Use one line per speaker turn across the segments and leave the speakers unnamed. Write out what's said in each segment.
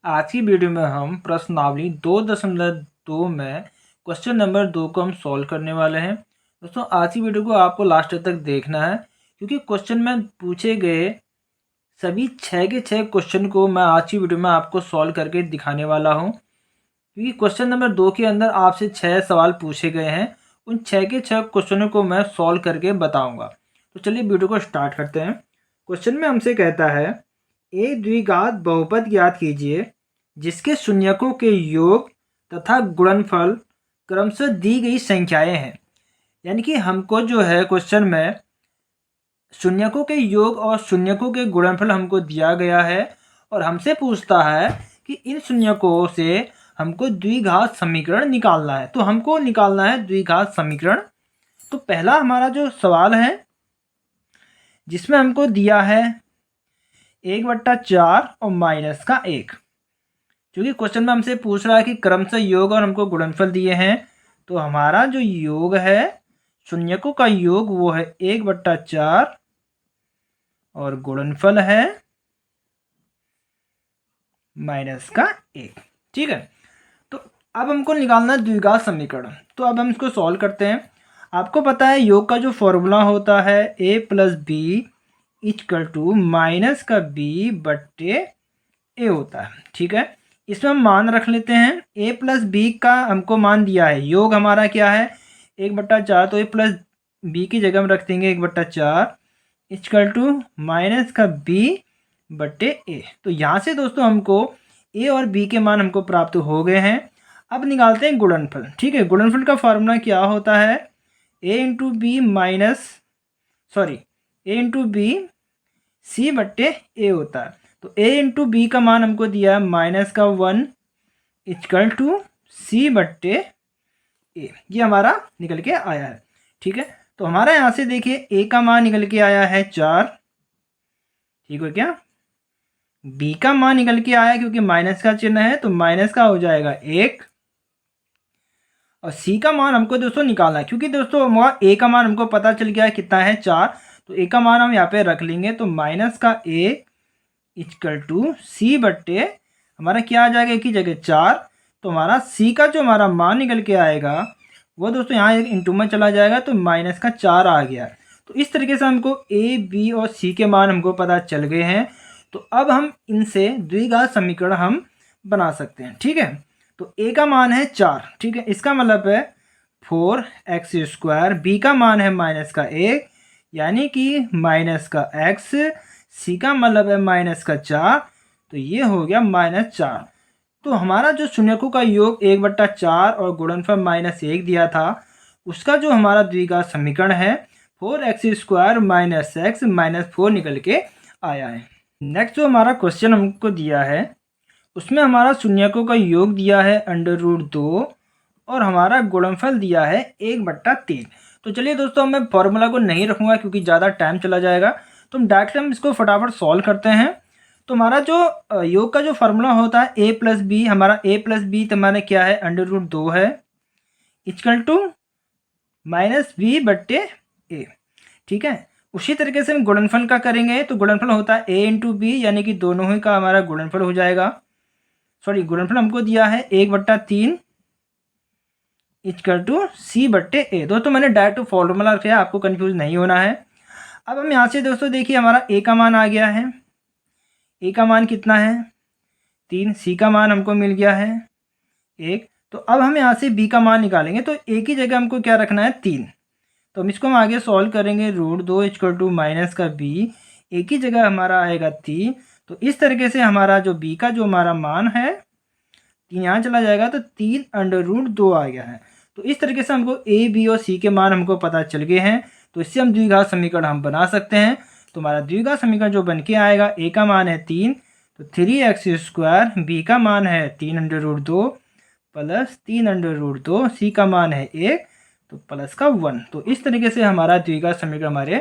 आज की वीडियो में हम प्रश्नावली 2.2 में क्वेश्चन नंबर 2 को हम सॉल्व करने वाले हैं। दोस्तों आज की वीडियो को आपको लास्ट तक देखना है क्योंकि क्वेश्चन में पूछे गए सभी 6 के 6 क्वेश्चन को मैं आज की वीडियो में आपको सॉल्व करके दिखाने वाला हूं। क्योंकि क्वेश्चन नंबर 2 के अंदर आपसे 6 सवाल पूछे गए हैं, उन 6 के 6 क्वेश्चनों को मैं सॉल्व करके बताऊँगा। तो चलिए वीडियो को स्टार्ट करते हैं। क्वेश्चन में हमसे कहता है एक द्विघात बहुपद ज्ञात कीजिए जिसके शून्यकों के योग तथा गुणनफल क्रमशः दी गई संख्याएं हैं। यानी कि हमको जो है क्वेश्चन में शून्यकों के योग और शून्यकों के गुणनफल हमको दिया गया है और हमसे पूछता है कि इन शून्यकों से हमको द्विघात समीकरण निकालना है। तो हमको निकालना है द्विघात समीकरण। तो पहला हमारा जो सवाल है जिसमें हमको दिया है 1/4 और -1। क्योंकि क्वेश्चन में हमसे पूछ रहा है कि क्रमशः योग और हमको गुणनफल दिए हैं, तो हमारा जो योग है शून्यकों का योग वो है 1/4 और गुणनफल है -1। ठीक है, तो अब हमको निकालना है द्विघात समीकरण। तो अब हम इसको सॉल्व करते हैं। आपको पता है योग का जो फॉर्मूला होता है a + b = -b/a होता है। ठीक है, इसमें हम मान रख लेते हैं। a + b का हमको मान दिया है, योग हमारा क्या है 1/4, तो a + b की जगह हम रख देंगे 1/4 = -b/a। तो यहाँ से दोस्तों हमको a और b के मान हमको प्राप्त हो गए हैं। अब निकालते हैं गुणनफल। ठीक है, गुणनफल का फार्मूला क्या होता है a × b c/a होता है। तो a × b का मान हमको दिया है -1 = c/a। ये हमारा निकल के आया है। ठीक है, तो हमारा यहाँ से देखिए a का मान निकल के आया है 4। ठीक है, क्या b का मान निकल के आया क्योंकि माइनस का चिन्ह है तो माइनस का हो जाएगा 1। और c का मान हमको दोस्तों निकालना है क्योंकि दोस्तों हमारा a का मान हमको पता चल गया है कितना है 4, तो a का मान हम यहाँ पे रख लेंगे। तो -a = c/a हमारा क्या आ जाएगा, एक ही जगह 4। तो हमारा c का जो हमारा मान निकल के आएगा वो दोस्तों यहाँ एक इंटू में चला जाएगा, तो -4 आ गया। तो इस तरीके से हमको a, b और c के मान हमको पता चल गए हैं। तो अब हम इनसे द्विघात समीकरण हम बना सकते हैं। ठीक है, तो a का मान है 4। ठीक है, इसका मतलब है 4x²। b का मान है -1 यानी कि -x। c का मतलब है -4, तो ये हो गया -4। तो हमारा जो शून्यकों का योग 1/4 और गुणनफल -1 दिया था, उसका जो हमारा द्विघात समीकरण है 4x² - x -4 निकल के आया है। नेक्स्ट जो हमारा क्वेश्चन हमको दिया है उसमें हमारा शून्यकों का योग दिया है √2 और हमारा गुणनफल दिया है 1/3। तो चलिए दोस्तों मैं फॉर्मूला को नहीं रखूँगा क्योंकि ज़्यादा टाइम चला जाएगा, तो हम डायरेक्टली हम इसको फटाफट सॉल्व करते हैं। तो हमारा जो योग का जो फार्मूला होता है a + b, हमारा a + b तो हमारा क्या है √2 है = -b/a। ठीक है, उसी तरीके से हम गुणनफल का करेंगे तो गुणनफल होता है a × b यानी कि दोनों ही का हमारा गुणनफल हो जाएगा। गुणनफल हमको दिया है 1/3 = c/a। दोस्तों मैंने डायरेक्ट फॉर्मूला रखा है, आपको कंफ्यूज नहीं होना है। अब हम यहाँ से दोस्तों देखिए हमारा a का मान आ गया है, a का मान कितना है 3, c का मान हमको मिल गया है 1। तो अब हम यहाँ से b का मान निकालेंगे, तो a की जगह हमको क्या रखना है 3। तो हम इसको हम आगे सॉल्व करेंगे √2 = -b, a की जगह हमारा आएगा 3। तो इस तरीके से हमारा जो b का जो हमारा मान है 3 यहाँ चला जाएगा, तो 3√2 आ गया है। तो इस तरीके से हमको a, b और c के मान हमको पता चल गए हैं। तो इससे हम द्विघात समीकरण हम बना सकते हैं। तो हमारा द्विघात समीकरण जो बन के आएगा, a का मान है 3 तो 3x², b का मान है 3√2 प्लस 3√2, c का मान है 1 तो प्लस का 1। तो इस तरीके से हमारा द्विघात समीकरण हमारे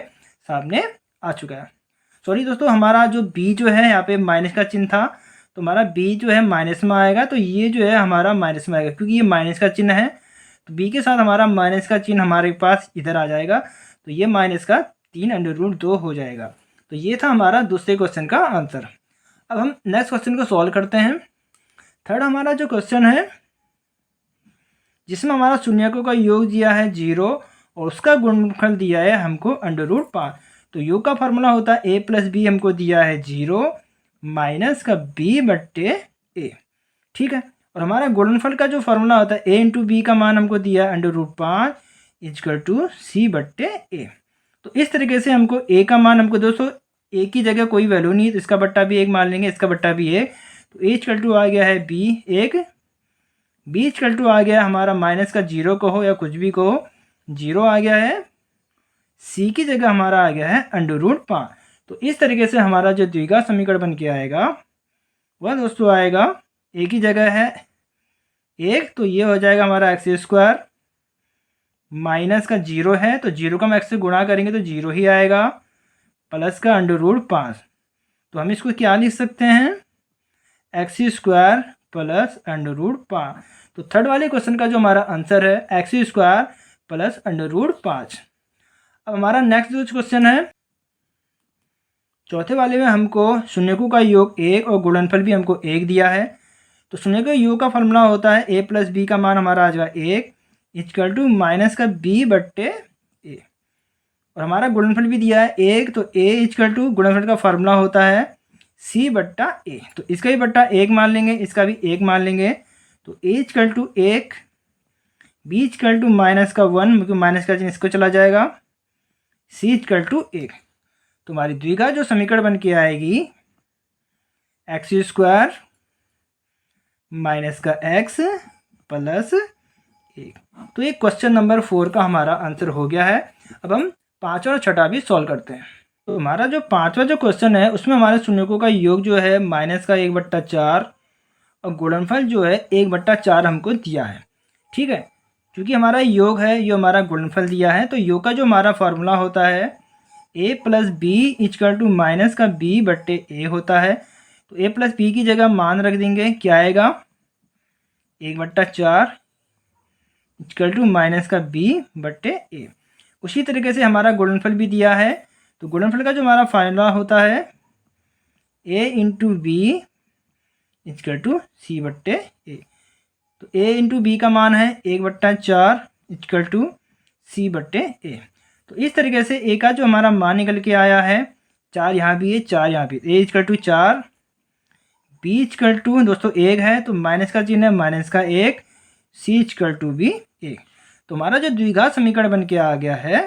सामने आ चुका है। सॉरी दोस्तों, हमारा जो b जो है यहाँ पे माइनस का चिन्ह था, तो हमारा b जो है माइनस में आएगा, तो ये जो है हमारा माइनस में आएगा क्योंकि ये माइनस का चिन्ह है। तो b के साथ हमारा माइनस का चिन्ह हमारे पास इधर आ जाएगा, तो ये माइनस का 3√2 हो जाएगा। तो ये था हमारा दूसरे क्वेश्चन का आंसर। अब हम नेक्स्ट क्वेश्चन को सॉल्व करते हैं। थर्ड हमारा जो क्वेश्चन है जिसमें हमारा शून्यकों का योग दिया है 0 और उसका गुणनफल दिया है हमको √5। तो योग का फॉर्मूला होता है a + b, हमको दिया है 0 माइनस का b/a। ठीक है, और हमारा गुणनफल का जो फॉर्मूला होता है a × b का मान हमको दिया है √5 = c/a। तो इस तरीके से हमको a का मान हमको दोस्तों a की जगह कोई वैल्यू नहीं है तो इसका बट्टा भी 1 मान लेंगे, इसका बट्टा भी 1। तो a आ गया है b1, b आ गया हमारा माइनस का 0 कहो या कुछ भी कहो, 0 आ गया है, c की जगह हमारा आ गया है √5। तो इस तरीके से हमारा जो द्विघात समीकरण बन के आएगा वह दोस्तों आएगा a की जगह है 1 तो ये हो जाएगा हमारा x² माइनस का 0 है तो 0 का हम x से गुणा करेंगे तो 0 ही आएगा, प्लस का √5। तो हम इसको क्या लिख सकते हैं, x² प्लस √5। तो थर्ड वाले क्वेश्चन का जो हमारा आंसर है x² प्लस √5। अब हमारा नेक्स्ट जो क्वेश्चन है चौथे वाले में हमको शून्यकों का योग 1 और गुणनफल भी हमको 1 दिया है। तो शून्यकों के योग का फॉर्मूला होता है a + b का मान हमारा आ जाएगा 1 = माइनस का b/a। और हमारा गुणनफल भी दिया है 1 तो a गुणनफल का फार्मूला होता है c/a। तो इसका भी बट्टा 1 मान लेंगे, इसका भी 1 मान लेंगे। तो a = 1, b = माइनस का 1 क्योंकि माइनस का चिन्ह इसको चला जाएगा, c = 1। तो हमारी द्विघात जो समीकरण बन के आएगी x² माइनस का x प्लस 1। तो ये क्वेश्चन नंबर 4 का हमारा आंसर हो गया है। अब हम पाँचवा और छठा भी सॉल्व करते हैं। तो हमारा जो पाँचवा जो क्वेश्चन है उसमें हमारे शून्यकों का योग जो है माइनस का 1/4 और गुणनफल जो है 1/4 हमको दिया है। ठीक है, क्योंकि हमारा योग है, ये हमारा गुणनफल दिया है, तो योग का जो हमारा फार्मूला होता है a + b = माइनस का b/a होता है। तो a + b की जगह मान रख देंगे, क्या आएगा 1/4 = माइनस का b/a। उसी तरीके से हमारा गुणनफल भी दिया है, तो गुणनफल का जो हमारा फार्मूला होता है a × b = c/a। तो a × b का मान है 1/4 = c/a। तो इस तरीके से a का जो हमारा मान निकल के आया है, 4 यहाँ भी है, 4 यहाँ भी, a = 4, b = दोस्तों 1 है तो माइनस का चिन्ह है, माइनस का 1, c = भी 1। तो हमारा जो द्विघात समीकरण बन के आ गया है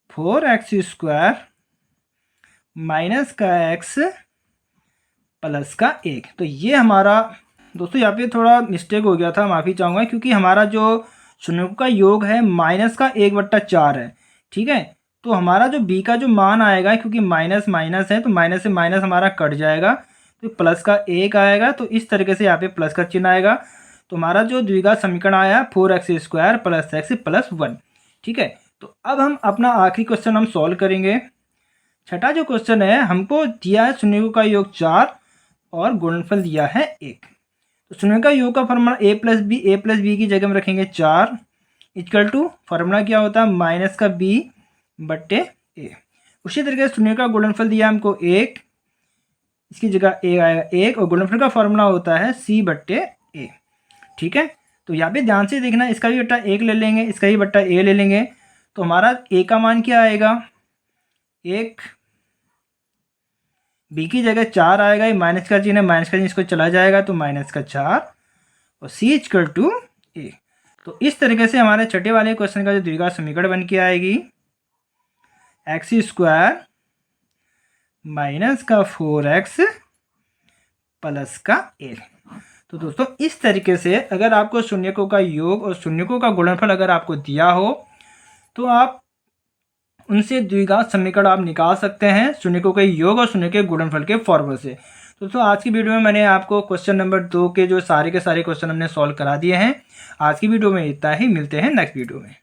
4x² माइनस का x प्लस का 1। तो ये हमारा दोस्तों यहाँ पे थोड़ा मिस्टेक हो गया था, माफ़ी चाहूँगा, क्योंकि हमारा जो शून्यों का योग है माइनस का 1/4 है। ठीक है, तो हमारा जो b का जो मान आएगा, क्योंकि माइनस माइनस है तो माइनस से माइनस हमारा कट जाएगा तो प्लस का 1 आएगा। तो इस तरीके से यहाँ पे प्लस का चिन्ह आएगा। तो हमारा जो द्विघात समीकरण आया 4x² प्लस x प्लस 1। ठीक है, तो अब हम अपना आखिरी क्वेश्चन हम सॉल्व करेंगे। छठा जो क्वेश्चन है हमको दिया है शून्यों का योग 4 और गुणनफल दिया है 1। तो शून्यों का योग का फॉर्मूला a + b की जगह में रखेंगे 4 = फार्मूला क्या होता है माइनस का b/a। उसी तरीके से शून्यों का गुणनफल दिया हमको 1, इसकी जगह a आएगा 1 और गुणनफल का फार्मूला होता है c/a। ठीक है, तो यहाँ पे ध्यान से देखना, इसका भी बट्टा 1 ले लेंगे, इसका भी बट्टा a ले लेंगे। तो हमारा a का मान क्या आएगा 1, b की जगह 4 आएगा, ये माइनस का चिन्ह है, माइनस का चिन्ह इसको चला जाएगा तो माइनस का 4 और c = a। तो इस तरीके से हमारे छठे वाले क्वेश्चन का जो द्विघात समीकरण बन के आएगी x² माइनस का 4x प्लस का 1। तो दोस्तों इस तरीके से अगर आपको शून्यकों का योग और शून्यकों का गुणनफल अगर आपको दिया हो तो आप उनसे द्विघात समीकरण आप निकाल सकते हैं शून्यकों के योग और शून्य के गुणनफल के फॉर्मूले से। दोस्तों आज की वीडियो में मैंने आपको क्वेश्चन नंबर 2 के जो सारे के सारे क्वेश्चन हमने सॉल्व करा दिए हैं। आज की वीडियो में इतना ही, मिलते हैं नेक्स्ट वीडियो में।